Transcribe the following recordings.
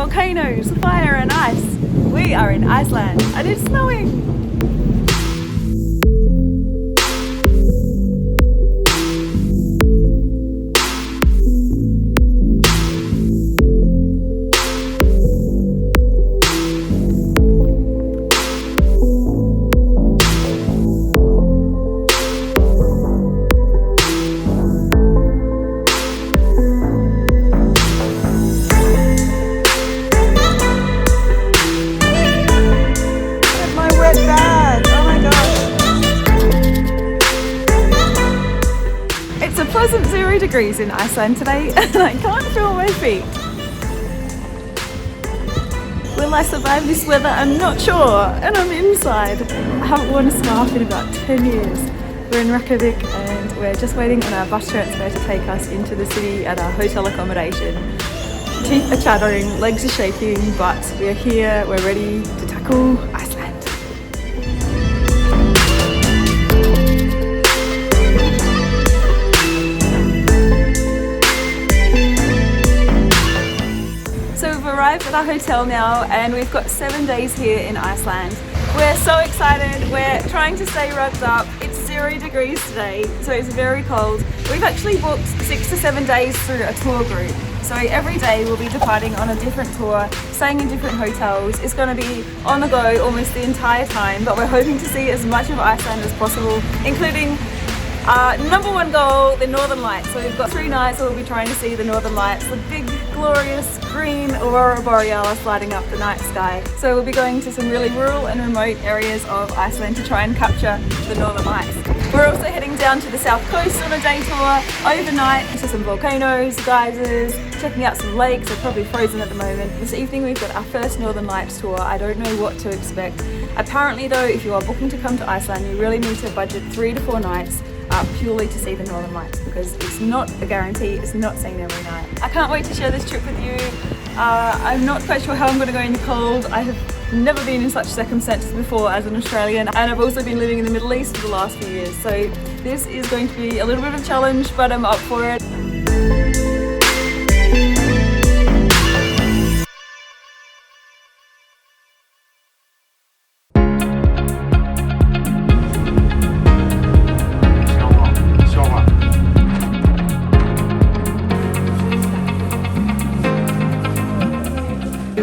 volcanoes, fire and ice. We are in Iceland and it's snowing! Pleasant 0 degrees in Iceland today and I can't feel my feet. Will I survive this weather? I'm not sure, and I'm inside. I haven't worn a scarf in about 10 years. We're in Reykjavik and we're just waiting on our bus transfer to take us into the city at our hotel accommodation. Teeth are chattering, legs are shaking, but we're here, we're ready to tackle Iceland. Arrived at our hotel now and we've got 7 days here in Iceland. We're so excited, we're trying to stay rugged up. It's 0 degrees today, so it's very cold. We've actually booked 6 to 7 days through a tour group. So every day we'll be departing on a different tour, staying in different hotels. It's going to be on the go almost the entire time, but we're hoping to see as much of Iceland as possible, including number one goal, the Northern Lights. So we've got 3 nights where we'll be trying to see the Northern Lights, the big, glorious, green Aurora Borealis lighting up the night sky. So we'll be going to some really rural and remote areas of Iceland to try and capture the Northern Lights. We're also heading down to the south coast on a day tour, overnight to some volcanoes, geysers, checking out some lakes. They're probably frozen at the moment. This evening we've got our first Northern Lights tour. I don't know what to expect. Apparently though, if you are booking to come to Iceland, you really need to budget 3 to 4 nights purely to see the Northern Lights, because it's not a guarantee, it's not seen every night. I can't wait to share this trip with you. I'm not quite sure how I'm going to go in the cold. I have never been in such circumstances before as an Australian, and I've also been living in the Middle East for the last few years, so this is going to be a little bit of a challenge, but I'm up for it.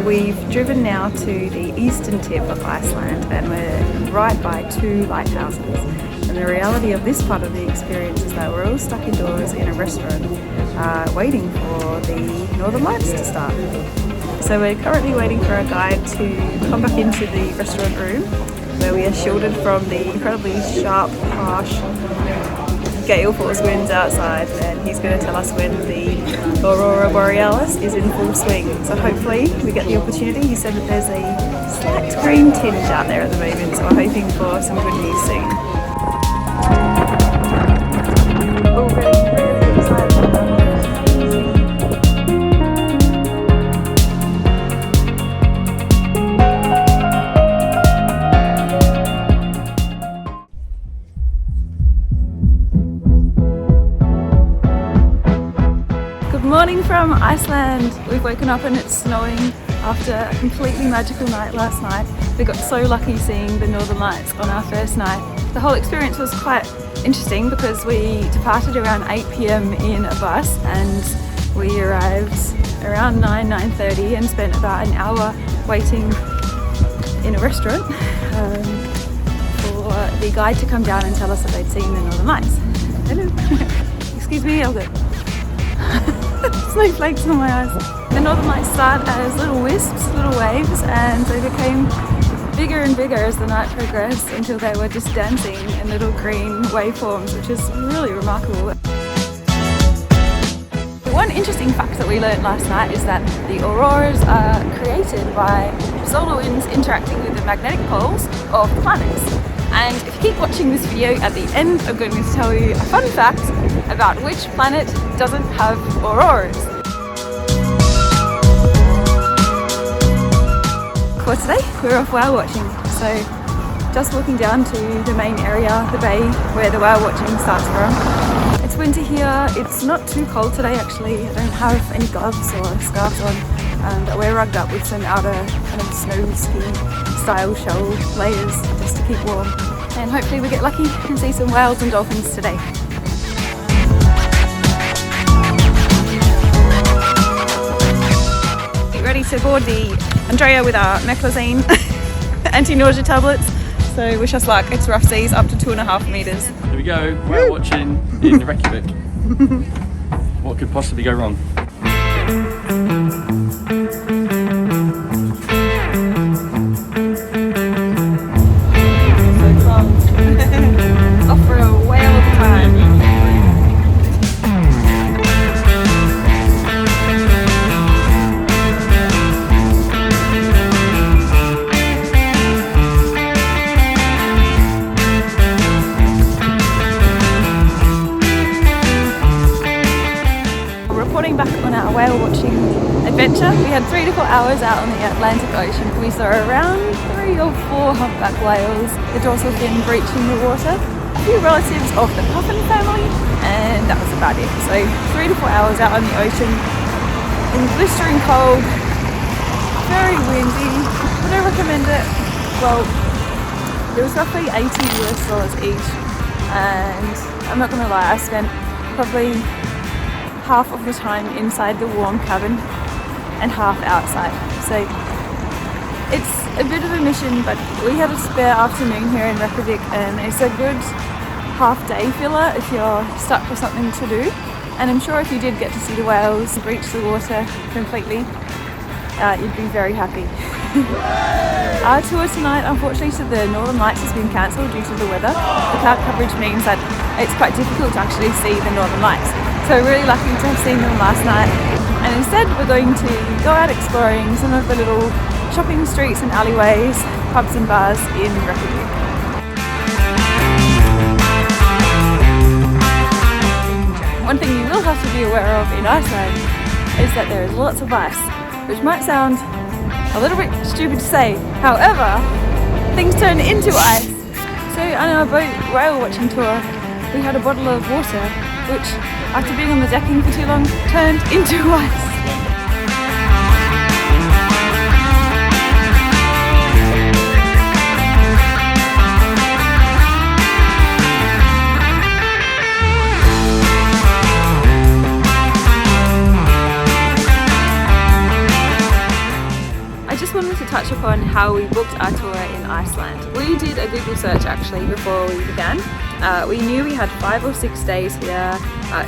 We've driven now to the eastern tip of Iceland and we're right by 2 lighthouses. And the reality of this part of the experience is that we're all stuck indoors in a restaurant waiting for the Northern Lights to start. So we're currently waiting for a guide to come back into the restaurant room where we are shielded from the incredibly sharp, harsh gale force winds outside, and he's going to tell us when the Aurora Borealis is in full swing. So hopefully we get the opportunity. He said that there's a slight green tinge out there at the moment, so we're hoping for some good news soon. Morning from Iceland. We've woken up and it's snowing after a completely magical night last night. We got so lucky seeing the Northern Lights on our first night. The whole experience was quite interesting because we departed around 8 p.m. in a bus and we arrived around 9:30 and spent about an hour waiting in a restaurant for the guide to come down and tell us that they'd seen the Northern Lights. Hello. Excuse me, I'll go. Snowflakes on my eyes. The Northern Lights start as little wisps, little waves, and they became bigger and bigger as the night progressed until they were just dancing in little green waveforms, which is really remarkable. One interesting fact that we learned last night is that the auroras are created by solar winds interacting with the magnetic poles of the planets. And if you keep watching this video, at the end I'm going to tell you a fun fact about which planet doesn't have auroras. For today, we're off whale watching, so just walking down to the main area, the bay, where the whale watching starts from. It's winter here, it's not too cold today actually. I don't have any gloves or scarves on, and we're rugged up with some outer kind of snow ski style shell layers just to keep warm, and hopefully we get lucky and see some whales and dolphins today. Get ready to board the Andrea with our meclizine anti-nausea tablets, so wish us luck. It's rough seas up to 2.5 meters. Here we go, whale watching in Reykjavik. What could possibly go wrong? Off for a whale of a time. Reporting back on our whale watching adventure, we had 3 to 4 hours out on the Atlantic Ocean. We saw around 3 or 4 humpback whales, the dorsal fin breaching the water, a few relatives of the puffin family, and that was about it. So 3 to 4 hours out on the ocean in blistering cold, very windy. Would I recommend it? Well, it was roughly $80 each, and I'm not gonna lie, I spent probably half of the time inside the warm cabin and half outside. So it's a bit of a mission, but we had a spare afternoon here in Reykjavik, and it's a good half-day filler if you're stuck for something to do. And I'm sure if you did get to see the whales breach the water completely, you'd be very happy. Our tour tonight, unfortunately, to the Northern Lights has been cancelled due to the weather. The cloud coverage means that it's quite difficult to actually see the Northern Lights. So we're really lucky to have seen them last night, and instead we're going to go out exploring some of the little shopping streets and alleyways, pubs and bars in Reykjavik. One thing you will have to be aware of in Iceland is that there is lots of ice, which might sound a little bit stupid to say. However, things turn into ice. So on our boat whale watching tour, we had a bottle of water, which after being on the decking for too long, turned into ice. I just wanted to touch upon how we booked our tour in Iceland. We did a Google search actually before we began. We knew we had 5 or 6 days here,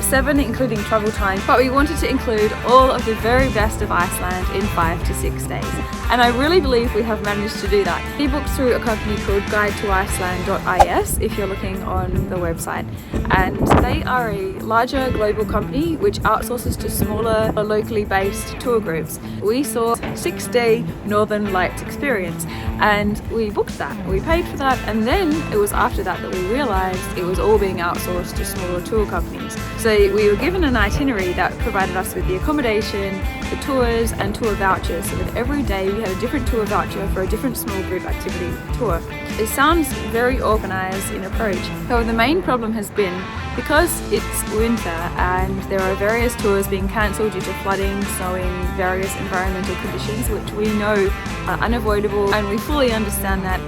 7 including travel time, but we wanted to include all of the very best of Iceland in 5 to 6 days. And I really believe we have managed to do that. We booked through a company called guide-to-iceland.is if you're looking on the website. And they are a larger global company which outsources to smaller, locally based tour groups. We saw a 6-day Northern Lights experience, and we booked that. We paid for that, and then it was after that that we realized it was all being outsourced to smaller tour companies. So we were given an itinerary that provided us with the accommodation, the tours and tour vouchers, so that every day we had a different tour voucher for a different small group activity tour. It sounds very organised in approach. However, the main problem has been because it's winter and there are various tours being cancelled due to flooding, snowing, various environmental conditions, which we know are unavoidable, and we fully understand that.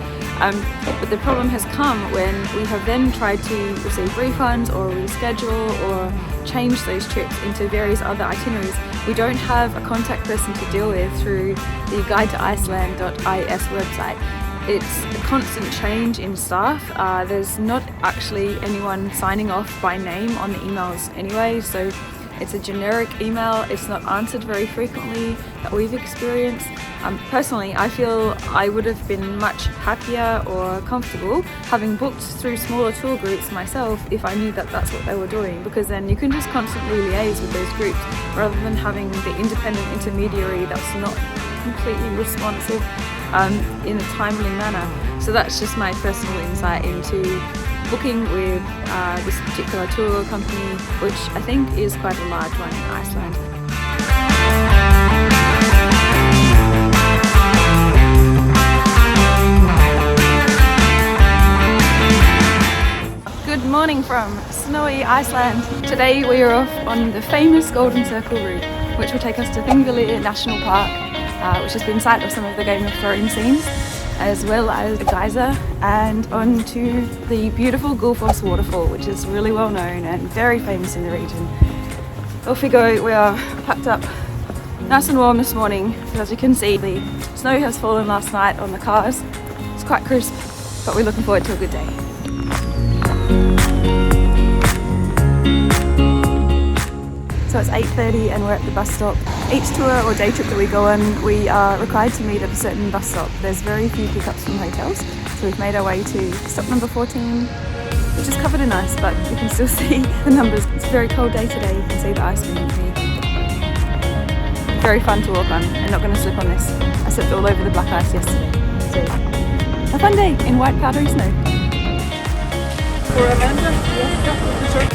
But the problem has come when we have then tried to receive refunds or reschedule or change those trips into various other itineraries. We don't have a contact person to deal with through the guide-to-iceland.is website. It's a constant change in staff. There's not actually anyone signing off by name on the emails anyway, so it's a generic email. It's not answered very frequently that we've experienced. Personally, I feel I would have been much happier or comfortable having booked through smaller tour groups myself if I knew that that's what they were doing, because then you can just constantly liaise with those groups rather than having the independent intermediary that's not completely responsive in a timely manner. So that's just my personal insight into booking with this particular tour company, which I think is quite a large one in Iceland. Good morning from snowy Iceland. Today we are off on the famous Golden Circle route. which will take us to Thingvellir National Park, which has been site of some of the Game of Thrones scenes, as well as the Geyser, and onto the beautiful Gullfoss Waterfall, which is really well known and very famous in the region. Off we go. We are packed up nice and warm this morning, because as you can see the snow has fallen last night on the cars. It's quite crisp, but we're looking forward to a good day. So it's 8:30 and we're at the bus stop. Each tour or day trip that we go on, we are required to meet at a certain bus stop. There's very few pickups from hotels, so we've made our way to stop number 14, which is covered in ice, but you can still see the numbers. It's a very cold day today. You can see the ice beneath me. Very fun to walk on. I'm not going to slip on this. I slipped all over the black ice yesterday. So a fun day in white powdery snow. For Amanda? Yeah, sure.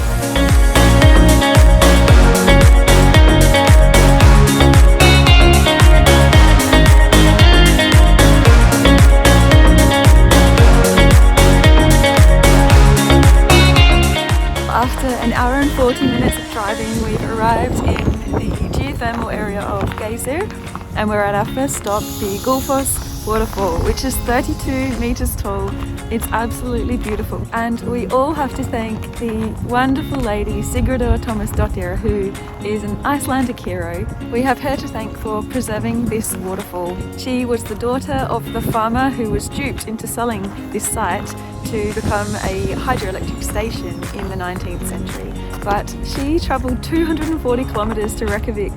After an hour and 40 minutes of driving, we've arrived in the geothermal area of Geyser, and we're at our first stop, the Gullfoss Waterfall, which is 32 meters tall. It's absolutely beautiful, and we all have to thank the wonderful lady Sigurdur Thomasdottir, who is an Icelandic hero. We have her to thank for preserving this waterfall. She was the daughter of the farmer who was duped into selling this site to become a hydroelectric station in the 19th century. But she travelled 240 kilometres to Reykjavik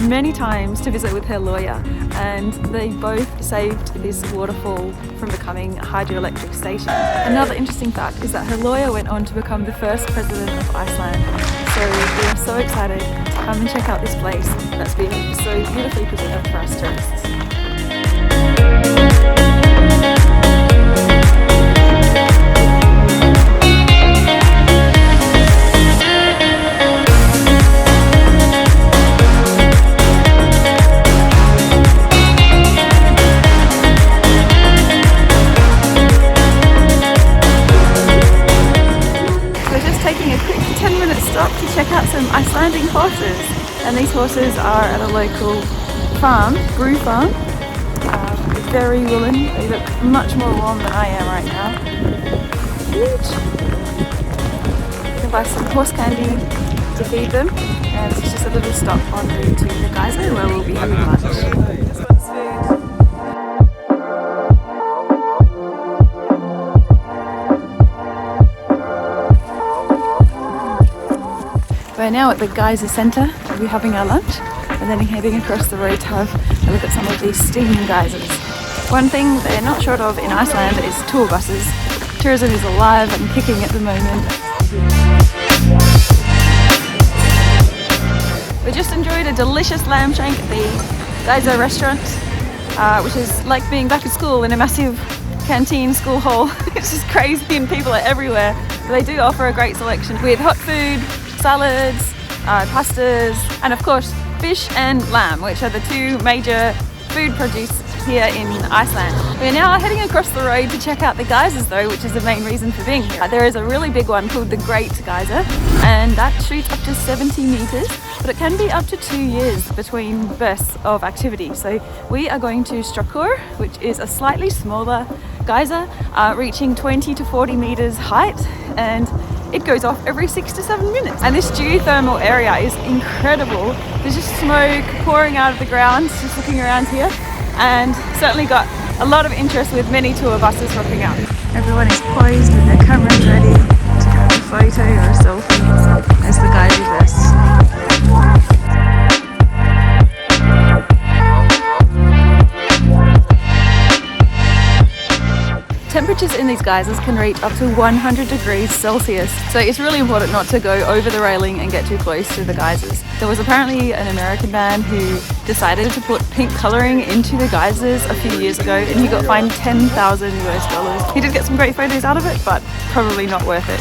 many times to visit with her lawyer, and they both saved this waterfall from becoming a hydroelectric station. Another interesting fact is that her lawyer went on to become the first president of Iceland. So we are so excited to come and check out this place that's been so beautifully preserved for us tourists. To check out some Icelandic horses, and these horses are at a local farm, brew farm. Very woolen. They look much more warm than I am right now. Huge. You can buy some horse candy to feed them, and it's just a little stop on route to the Geyser where we'll be having lunch. This one's food. We're now at the Geyser Centre. We'll be having our lunch and then heading across the road to have a look at some of these steaming geysers. One thing they're not short of in Iceland is tour buses. Tourism is alive and kicking at the moment. We just enjoyed a delicious lamb shank at the Geyser restaurant, which is like being back at school in a massive canteen school hall. It's just crazy and people are everywhere. But they do offer a great selection with hot food, salads, pastas, and of course fish and lamb, which are the two major food produce here in Iceland. We're now heading across the road to check out the geysers though, which is the main reason for being here. There is a really big one called the Great Geyser, and that shoots up to 70 meters, but it can be up to 2 years between bursts of activity. So we are going to Strokkur, which is a slightly smaller geyser, reaching 20 to 40 meters height, and it goes off every 6 to 7 minutes. And this geothermal area is incredible. There's just smoke pouring out of the ground, just looking around here, and certainly got a lot of interest with many tour buses rocking out. Everyone is poised with their cameras ready to have a photo or a selfie as the geyser bursts. Temperatures in these geysers can reach up to 100 degrees Celsius, so it's really important not to go over the railing and get too close to the geysers. There was apparently an American man who decided to put pink colouring into the geysers a few years ago, and he got fined $10,000 US. He did get some great photos out of it, but probably not worth it.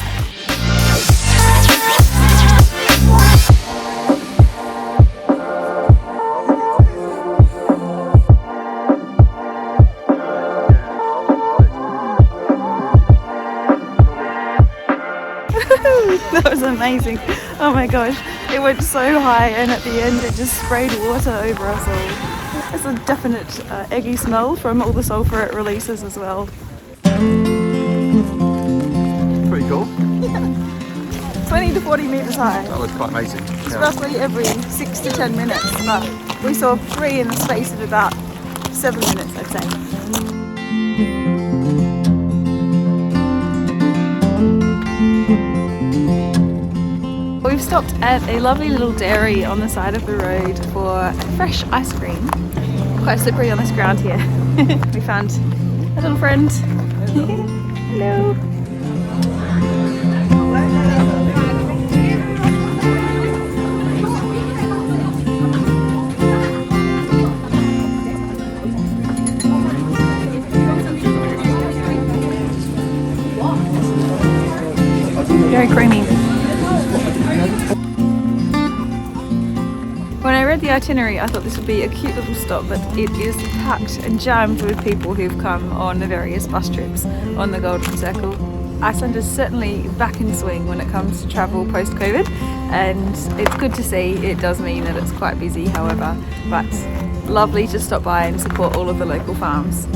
That was amazing. amazing. Oh my gosh, it went so high and at the end it just sprayed water over us all. There's a definite eggy smell from all the sulphur it releases as well. Pretty cool. 20 to 40 metres high. That was quite amazing. It's roughly every 6 to 10 minutes, but we saw 3 in the space of about 7 minutes, I'd say. We've stopped at a lovely little dairy on the side of the road for fresh ice cream. Quite slippery on this ground here. We found a little friend. Hello. Very creamy. When I read the itinerary, I thought this would be a cute little stop, but it is packed and jammed with people who've come on the various bus trips on the Golden Circle. Iceland is certainly back in swing when it comes to travel post-COVID, and it's good to see. It does mean that it's quite busy, however, but lovely to stop by and support all of the local farms.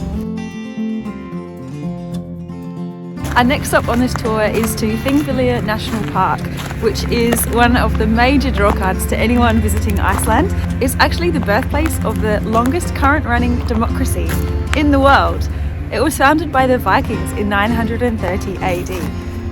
Our next stop on this tour is to Thingvellir National Park, which is one of the major drawcards to anyone visiting Iceland. It's actually the birthplace of the longest current running democracy in the world. It was founded by the Vikings in 930 AD.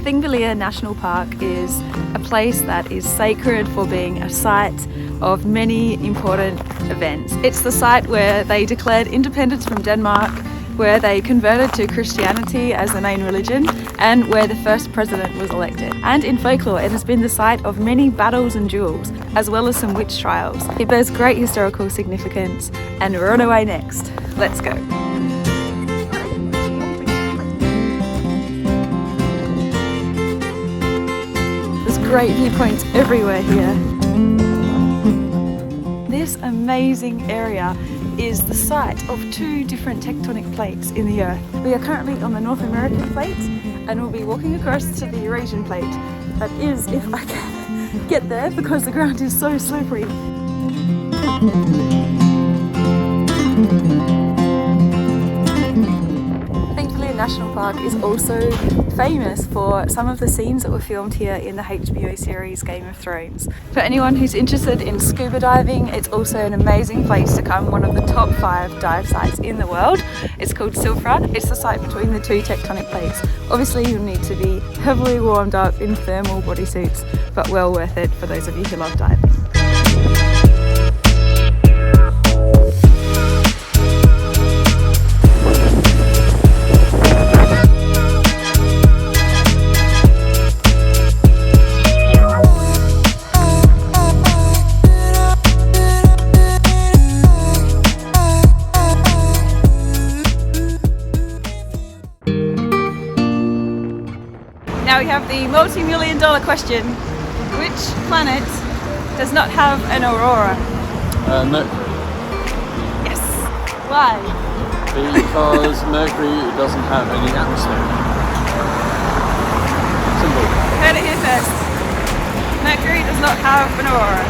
Thingvellir National Park is a place that is sacred for being a site of many important events. It's the site where they declared independence from Denmark, where they converted to Christianity as the main religion, and where the first president was elected. And in folklore, it has been the site of many battles and duels, as well as some witch trials. It bears great historical significance, and we're on our way next. Let's go. There's great viewpoints everywhere here. This amazing area is the site of 2 different tectonic plates in the Earth. We are currently on the North American plate and we'll be walking across to the Eurasian plate. That is, if I can get there, because the ground is so slippery. National Park is also famous for some of the scenes that were filmed here in the HBO series Game of Thrones. For anyone who's interested in scuba diving, it's also an amazing place to come, one of the top 5 dive sites in the world. It's called Silfra. It's the site between the 2 tectonic plates. Obviously you'll need to be heavily warmed up in thermal bodysuits, but well worth it for those of you who love diving. Now we have the multi-million-dollar question. Which planet does not have an aurora? Mercury. Yes. Why? Because Mercury doesn't have any atmosphere. Simple. Heard it here first. Mercury does not have an aurora.